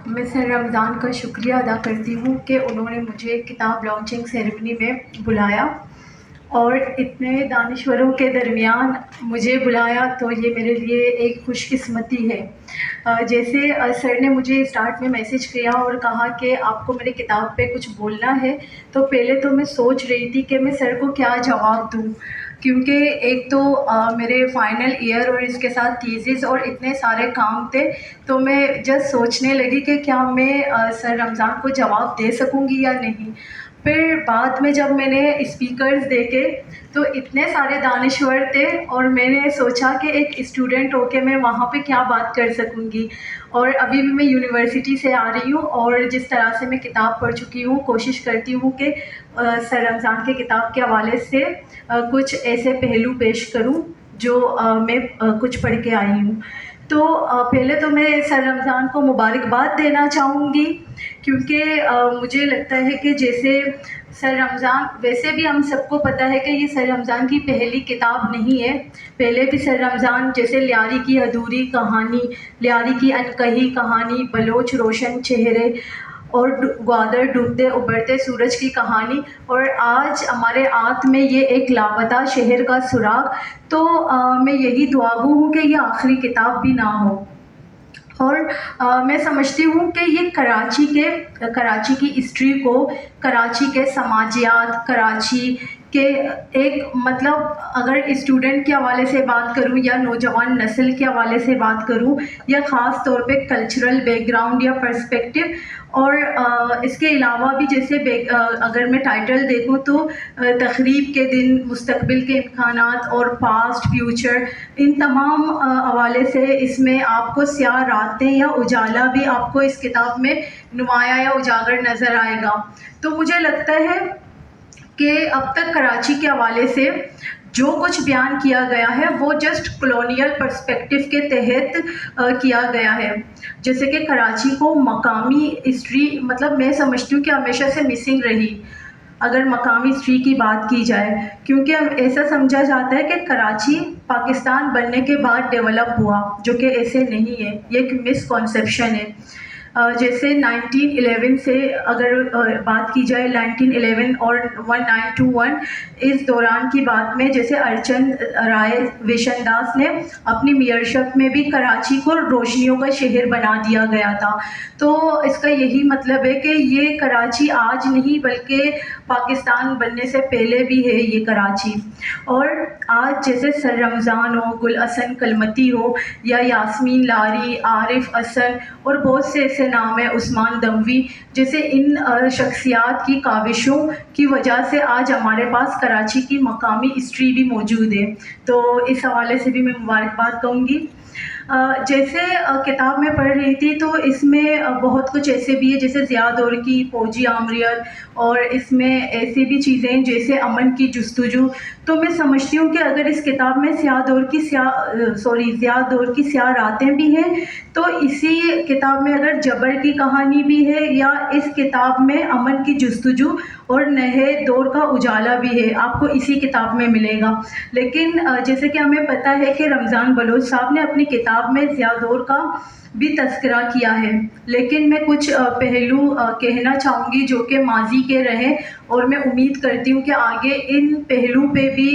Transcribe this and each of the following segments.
میں سر رمضان کا شکریہ ادا کرتی ہوں کہ انہوں نے مجھے کتاب لانچنگ سیریمنی میں بلایا اور اتنے دانشوروں کے درمیان مجھے بلایا، تو یہ میرے لیے ایک خوش قسمتی ہے۔ جیسے سر نے مجھے اسٹارٹ میں میسج کیا اور کہا کہ آپ کو میری کتاب پہ کچھ بولنا ہے، تو پہلے تو میں سوچ رہی تھی کہ میں سر کو کیا جواب دوں، کیونکہ ایک تو میرے فائنل ایئر اور اس کے ساتھ تھیسس اور اتنے سارے کام تھے، تو میں جسٹ سوچنے لگی کہ کیا میں سر رمضان کو جواب دے سکوں گی یا نہیں۔ پھر بعد میں جب میں نے اسپیکرز دیکھے تو اتنے سارے دانشور تھے، اور میں نے سوچا کہ ایک اسٹوڈنٹ ہو کے میں وہاں پہ کیا بات کر سکوں گی، اور ابھی بھی میں یونیورسٹی سے آ رہی ہوں، اور جس طرح سے میں کتاب پڑھ چکی ہوں کوشش کرتی ہوں کہ سر رمضان کی کتاب کے حوالے سے کچھ ایسے پہلو پیش کروں جو میں کچھ پڑھ کے آئی ہوں۔ تو پہلے تو میں سر رمضان کو مبارکباد دینا چاہوں گی، کیونکہ مجھے لگتا ہے کہ جیسے سر رمضان، ویسے بھی ہم سب کو پتہ ہے کہ یہ سر رمضان کی پہلی کتاب نہیں ہے، پہلے بھی سر رمضان جیسے لیاری کی ادھوری کہانی، لیاری کی انکہی کہانی، بلوچ روشن چہرے، اور گوادر ڈوبتے ابھرتے سورج کی کہانی، اور آج ہمارے ہاتھ میں یہ ایک لاپتہ شہر کا سراغ، تو میں یہی دعا گو ہوں کہ یہ آخری کتاب بھی نہ ہو۔ اور میں سمجھتی ہوں کہ یہ کراچی کی ہسٹری کو، کراچی کے سماجیات، کراچی کے ایک مطلب اگر اسٹوڈنٹ کے حوالے سے بات کروں یا نوجوان نسل کے حوالے سے بات کروں، یا خاص طور پہ کلچرل بیک گراؤنڈ یا پرسپیکٹو، اور اس کے علاوہ بھی جیسے اگر میں ٹائٹل دیکھوں تو تخریب کے دن، مستقبل کے امکانات اور پاسٹ فیوچر، ان تمام حوالے سے اس میں آپ کو سیاہ راتیں یا اجالا بھی آپ کو اس کتاب میں نمایاں یا اجاگر نظر آئے گا۔ تو مجھے لگتا ہے کہ اب تک کراچی کے حوالے سے جو کچھ بیان کیا گیا ہے وہ جسٹ کلونیل پرسپیکٹو کے تحت کیا گیا ہے، جیسے کہ کراچی کو مقامی ہسٹری، مطلب میں سمجھتی ہوں کہ ہمیشہ سے مسنگ رہی اگر مقامی ہسٹری کی بات کی جائے، کیونکہ ایسا سمجھا جاتا ہے کہ کراچی پاکستان بننے کے بعد ڈیولپ ہوا، جو کہ ایسے نہیں ہے، یہ ایک مس کنسیپشن ہے۔ جیسے 1911 سے اگر بات کی جائے، 1911 اور 1921 اس دوران کی بات میں، جیسے ارچند رائے ویشن داس نے اپنی میئرشپ میں بھی کراچی کو روشنیوں کا شہر بنا دیا گیا تھا، تو اس کا یہی مطلب ہے کہ یہ کراچی آج نہیں بلکہ پاکستان بننے سے پہلے بھی ہے یہ کراچی۔ اور آج جیسے سر رمضان ہو، گل حسن کلمتی ہو، یا یاسمین لاری، عارف حسن، اور بہت سے ایسے نام ہیں، عثمان دموی، جیسے ان شخصیات کی کاوشوں کی وجہ سے آج ہمارے پاس کراچی کی مقامی ہسٹری بھی موجود ہے، تو اس حوالے سے بھی میں مبارکباد کہوں گی۔ جیسے کتاب میں پڑھ رہی تھی تو اس میں بہت کچھ ایسے بھی ہے، جیسے ضیاء دور کی فوجی آمریت، اور اس میں ایسی بھی چیزیں ہیں جیسے امن کی جستجو، تو میں سمجھتی ہوں کہ اگر اس کتاب میں ضیاء دور کی سیاہ راتیں بھی ہیں، تو اسی کتاب میں اگر جبر کی کہانی بھی ہے، یا اس کتاب میں امن کی جستجو اور نئے دور کا اجالا بھی ہے، آپ کو اسی کتاب میں ملے گا۔ لیکن جیسے کہ ہمیں پتہ ہے کہ رمضان بلوچ صاحب نے اپنی کتاب میں ضیاء دور کا بھی تذکرہ کیا ہے، لیکن میں کچھ پہلو کہنا چاہوں گی جو کہ ماضی کے رہے، اور میں امید کرتی ہوں کہ آگے ان پہلو پہ بھی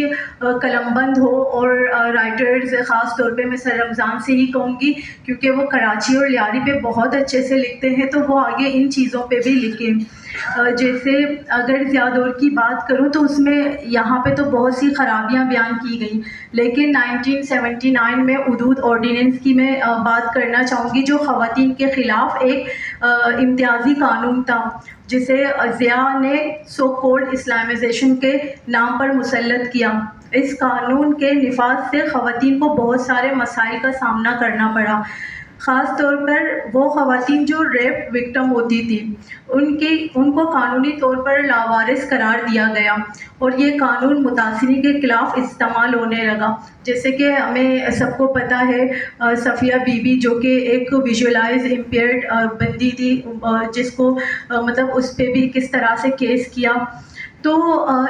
قلم بند ہو، اور رائٹرز خاص طور پہ میں سر رمضان سے ہی کہوں گی، کیونکہ وہ کراچی اور لیاری پہ بہت اچھے سے لکھتے ہیں، تو وہ آگے ان چیزوں پہ بھی لکھیں۔ جیسے اگر ضیاء دور کی بات کروں تو اس میں یہاں پہ تو بہت سی خرابیاں بیان کی گئیں، لیکن 1979 میں حدود آرڈیننس کی میں بات کرنا چاہوں گی، جو خواتین کے خلاف ایک امتیازی قانون تھا، جسے ضیاء نے سو کولڈ اسلامائزیشن کے نام پر مسلط کیا۔ اس قانون کے نفاذ سے خواتین کو بہت سارے مسائل کا سامنا کرنا پڑا، خاص طور پر وہ خواتین جو ریپ وکٹم ہوتی تھی، ان کو قانونی طور پر لاوارث قرار دیا گیا، اور یہ قانون متاثرین کے خلاف استعمال ہونے لگا۔ جیسے کہ ہمیں سب کو پتہ ہے صفیہ بی بی، جو کہ ایک ویژولائز امپیئرڈ بندی تھی، جس کو مطلب اس پہ بھی کس طرح سے کیس کیا، تو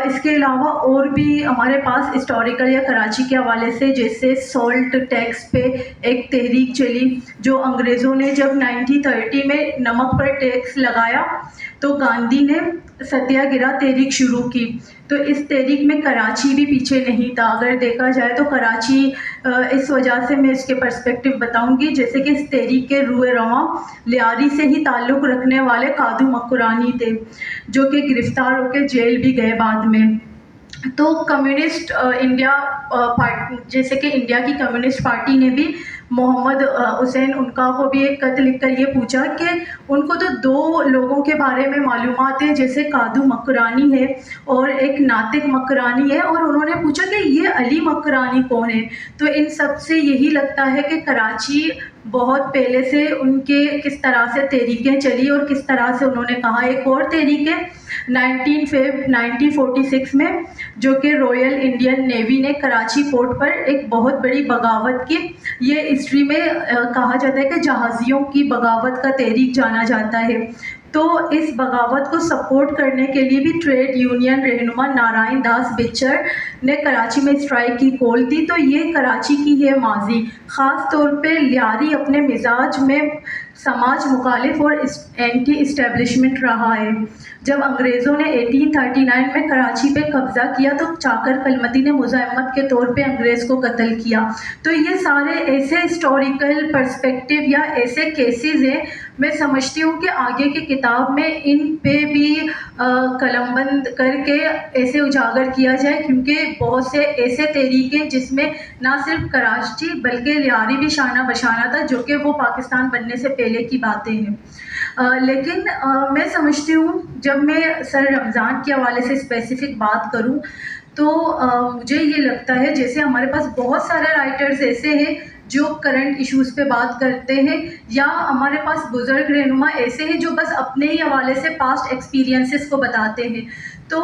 اس کے علاوہ اور بھی ہمارے پاس ہسٹوریکل یا کراچی کے حوالے سے جیسے سالٹ ٹیکس پہ ایک تحریک چلی، جو انگریزوں نے جب 1930 میں نمک پر ٹیکس لگایا تو گاندھی نے ستیہ گرہ تحریک شروع کی. تو اس تحریک میں کراچی بھی پیچھے نہیں تھا. اگر دیکھا جائے تو کراچی اس وجہ سے میں اس کے پرسپیکٹو بتاؤں گی، جیسے کہ اس تحریک کے روئے رواں لیاری سے ہی تعلق رکھنے والے کادو مکرانی تھے، جو کہ گرفتار ہو کے جیل بھی گئے بعد میں. تو کمیونسٹ انڈیا پارٹی، جیسے کہ انڈیا کی کمیونسٹ پارٹی نے بھی محمد حسین انکا کو بھی ایک خط لکھ کر یہ پوچھا کہ ان کو تو 2 لوگوں کے بارے میں معلومات ہیں، جیسے کادو مکرانی ہے اور ایک ناطق مکرانی ہے، اور انہوں نے پوچھا کہ یہ علی مکرانی کون ہے. تو ان سب سے یہی لگتا ہے کہ کراچی بہت پہلے سے ان کے کس طرح سے تحریکیں چلی اور کس طرح سے انہوں نے کہا. ایک اور تحریک ہے 19 فیب 1946 میں، جو کہ رائل انڈین نیوی نے کراچی پورٹ پر ایک بہت بڑی بغاوت کی. یہ ہسٹری میں کہا جاتا ہے کہ جہازیوں کی بغاوت کا تحریک جانا جاتا ہے. تو اس بغاوت کو سپورٹ کرنے کے لیے بھی ٹریڈ یونین رہنما نارائن داس بچر نے کراچی میں اسٹرائک کی کال دی. تو یہ کراچی کی ہے ماضی. خاص طور پہ لیاری اپنے مزاج میں سماج مخالف اور اینٹی اسٹیبلشمنٹ رہا ہے. جب انگریزوں نے 1839 میں کراچی پہ قبضہ کیا تو چاکر کلمتی نے مزاحمت کے طور پہ انگریز کو قتل کیا. تو یہ سارے ایسے ہسٹوریکل پرسپیکٹو یا ایسے کیسز ہیں، میں سمجھتی ہوں کہ آگے کی کتاب میں ان پہ بھی قلم بند کر کے ایسے اجاگر کیا جائے، کیونکہ بہت سے ایسے تحریکیں جس میں نہ صرف کراچی بلکہ لیاری بھی شانہ بشانہ تھا، جو کہ وہ پاکستان بننے سے پہلے کی باتیں ہیں. لیکن میں سمجھتی ہوں جب میں سر رمضان کے حوالے سے اسپیسیفک بات کروں تو مجھے یہ لگتا ہے جیسے ہمارے پاس بہت سارے رائٹرز ایسے ہیں جو کرنٹ ایشوز پہ بات کرتے ہیں، یا ہمارے پاس بزرگ رہنما ایسے ہیں جو بس اپنے ہی حوالے سے پاسٹ ایکسپیرینسز کو بتاتے ہیں. تو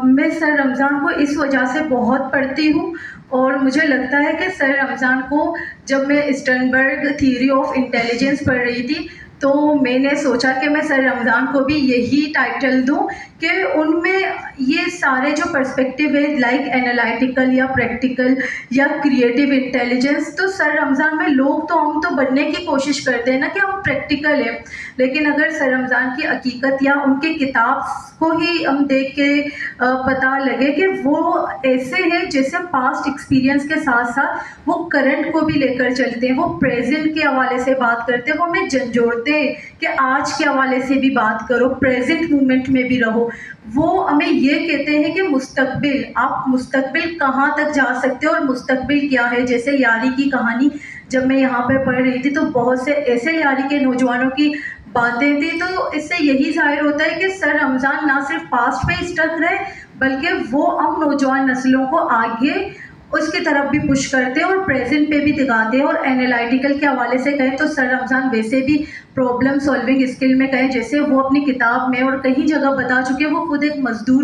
میں سر رمضان کو اس وجہ سے بہت پڑھتی ہوں، اور مجھے لگتا ہے کہ سر رمضان کو جب میں اسٹرنبرگ تھیوری آف انٹیلیجنس پڑھ رہی تھی تو میں نے سوچا کہ میں سر رمضان کو بھی یہی ٹائٹل دوں کہ ان میں یہ سارے جو پرسپیکٹیو ہے لائک انالائٹیکل یا پریکٹیکل یا کریٹیو انٹیلیجنس، تو سر رمضان میں لوگ تو ہم تو بننے کی کوشش کرتے ہیں نا کہ ہم پریکٹیکل ہیں، لیکن اگر سر رمضان کی حقیقت یا ان کی کتاب کو ہی ہم دیکھ کے پتہ لگے کہ وہ ایسے ہیں جیسے پاسٹ ایکسپیرینس کے ساتھ ساتھ وہ کرنٹ کو بھی لے کر چلتے ہیں، وہ پریزنٹ کے حوالے سے بات کرتے ہیں، وہ ہمیں جھنجھوڑتے ہیں کہ آج کے حوالے سے بھی بات کرو، پریزنٹ مومنٹ میں بھی رہو. وہ ہمیں یہ کہتے ہیں کہ مستقبل، آپ مستقبل کہاں تک جا سکتے ہو اور مستقبل کیا ہے. جیسے یاری کی کہانی جب میں یہاں پہ پڑھ رہی تھی تو بہت سے ایسے یاری کے نوجوانوں کی باتیں تھیں، تو اس سے یہی ظاہر ہوتا ہے کہ سر رمضان نہ صرف پاسٹ پہ اسٹک رہے بلکہ وہ ہم نوجوان نسلوں کو آگے اس کی طرف بھی پش کرتے ہیں اور پریزنٹ پہ بھی دکھاتے ہیں. اور انالائٹیکل کے حوالے سے کہیں تو سر رمضان ویسے بھی پرابلم سالونگ اسکل میں کہیں جیسے وہ اپنی کتاب میں اور کئی جگہ بتا چکے، وہ خود ایک مزدور